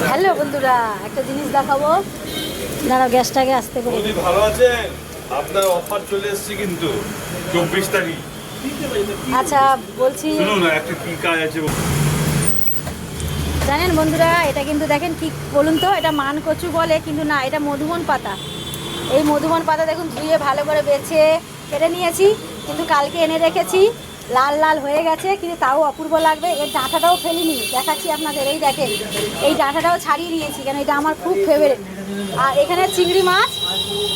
Hello বন্ধুরা, একটা জিনিস দেখাবো। দাঁড়াও, গ্যাসটাকে আসতে করে। বৌদি ভালো আছেন? আপনার অফার চলে এসেছে কিন্তু 24 তারিখ। আচ্ছা বলছি, শুনুন না, একটা কি কাজ আছে জানেন বন্ধুরা, এটা কিন্তু দেখেন কি বলুন তো, এটা মান কচু বলে কিন্তু না, এটা মধুবন পাতা। এই মধুবন পাতা দেখুন ধুয়ে ভালো করে বেছে কেটে নিয়েছি, কিন্তু কালকে এনে রেখেছি। লাল লাল হয়ে গেছে কিন্তু তাও অপূর্ব লাগবে। এর ডাঁটাটাও ফেলিনি, দেখাচ্ছি আপনাদের। এই দেখেন, এই ডাঁটাটাও ছাড়িয়ে নিয়েছি, কেন এটা আমার খুব ফেভারিট। আর এখানে চিংড়ি মাছ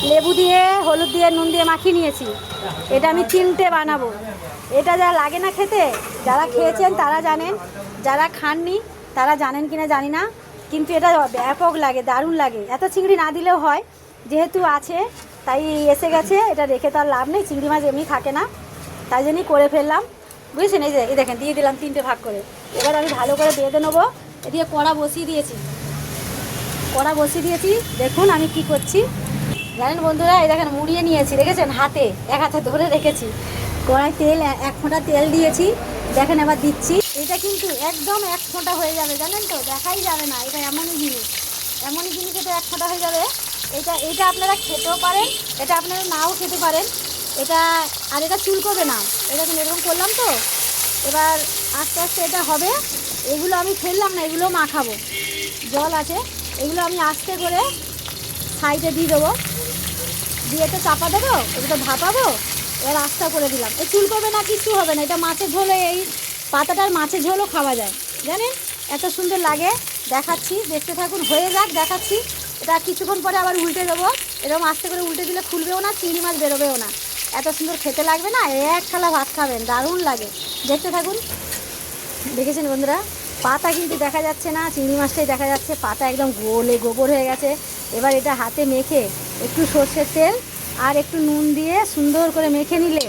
লেবু দিয়ে, হলুদ দিয়ে, নুন দিয়ে মাখিয়ে নিয়েছি। এটা আমি 3টে বানাবো। এটা যা লাগে না খেতে, যারা খেয়েছেন তারা জানেন, যারা খাননি তারা জানেন কিনা জানি না, কিন্তু এটা ব্যাপক লাগে, দারুণ লাগে। এত চিংড়ি না দিলেও হয়, যেহেতু আছে তাই এসে গেছে। এটা রেখে তো আর লাভ নেই, চিংড়ি মাছ এমনি থাকে না, তাই জন্যই করে ফেললাম, বুঝেছেন। এই যে এই দেখেন, দিয়ে দিলাম 3টে ভাগ করে। এবার আমি ভালো করে বেঁধে নেবো। এদিকে কড়া বসিয়ে দিয়েছি, দেখুন আমি কি করছি জানেন বন্ধুরা। এই দেখেন মুড়িয়ে নিয়েছি, দেখেছেন, হাতে এক হাতে ধরে রেখেছি। কড়াই তেল, 1 ফোঁটা তেল দিয়েছি, দেখেন এবার দিচ্ছি। এটা কিন্তু একদম 1 ফোঁটা হয়ে যাবে, জানেন তো, দেখাই যাবে না। এটা এমনই জিনিস এটা 1 ফোঁটা হয়ে যাবে। এটা আপনারা খেতেও পারেন, এটা আপনারা নাও খেতে পারেন। এটা আর এটা চুলকোবে না। এটা কিন্তু এরকম করলাম তো, এবার আস্তে আস্তে এটা হবে। এগুলো আমি ফেললাম না, এগুলো মাখাবো, জল আছে। এগুলো আমি আস্তে করে সাইডে দিয়ে দেবো, দিয়ে তো চাপা দেবো, এগুলো ভাপাবো। এবার আস্তে করে দিলাম, এই চুলকোবে না, কিছু হবে না। এটা মাছের ঝোলে, এই পাতাটার মাছের ঝোলও খাওয়া যায়, জানেন, এত সুন্দর লাগে। দেখাচ্ছি, দেখতে থাকুন, হয়ে যাক, দেখাচ্ছি। এটা কিছুক্ষণ পরে আবার উল্টে দেবো। এরকম আস্তে করে উল্টে দিলে খুলবেও না, চিংড়ি মাছ বেরোবেও না। এত সুন্দর খেতে লাগবে না, 1 থালা ভাত খাবেন, দারুণ লাগে। দেখতে থাকুন। দেখেছেন বন্ধুরা, পাতা কিন্তু দেখা যাচ্ছে না, চিংড়ি মাছটাই দেখা যাচ্ছে। পাতা একদম গোলে গোবর হয়ে গেছে। এবার এটা হাতে মেখে একটু সর্ষের তেল আর একটু নুন দিয়ে সুন্দর করে মেখে নিলে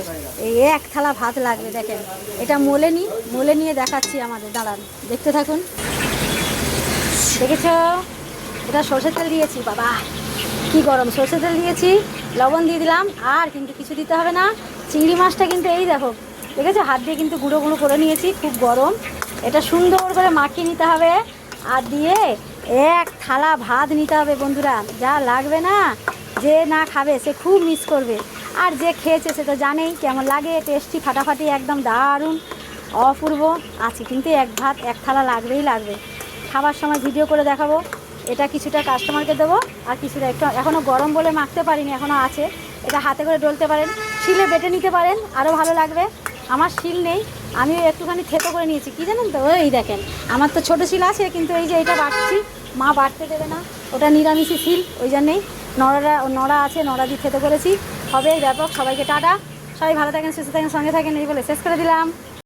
এই 1 থালা ভাত লাগবে। দেখেন, এটা মলে নিয়ে দেখাচ্ছি আমাদের, দাঁড়ান, দেখতে থাকুন। দেখেছ, এটা সর্ষের তেল দিয়েছি, বাবা কি গরম। সর্ষের তেল দিয়েছি, লবণ দিয়ে দিলাম, আর কিন্তু কিছু দিতে হবে না। চিংড়ি মাছটা কিন্তু এই দেখো, দেখেছো, হাত দিয়ে কিন্তু গুঁড়ো গুঁড়ো করে নিয়েছি, খুব গরম। এটা সুন্দর করে মাখিয়ে নিতে হবে, আর দিয়ে 1 থালা ভাত নিতে হবে বন্ধুরা। যা লাগবে না, যে না খাবে সে খুব মিস করবে, আর যে খেয়েছে সে তো জানেই কেমন লাগে। টেস্টি, ফাটাফাটি, একদম দারুণ, অপূর্ব আছে। কিন্তু 1 থালা লাগবেই লাগবে। খাবার সময় ভিডিও করে দেখাবো। এটা কিছুটা কাস্টমারকে দেবো, আর কিছুটা একটু এখনও গরম বলে মাখতে পারিনি, এখনও আছে। এটা হাতে করে ডলতে পারেন, শিলে বেটে নিতে পারেন, আরও ভালো লাগবে। আমার শিল নেই, আমি একটুখানি থেতো করে নিয়েছি, কি জানেন তো, এই দেখেন, আমার তো ছোটো শিল আছে, কিন্তু এই যে এটা বাটছি, মা বাটতে দেবে না, ওটা নিরামিষি শিল, ওই জন্যেই নড়া আছে, নড়া দিয়ে থেতো করেছি। হবে ব্যাপক। সবাইকে টাটা, সবাই ভালো থাকেন, সুস্থ থাকেন, সঙ্গে থাকেন, এই বলে শেষ করে দিলাম।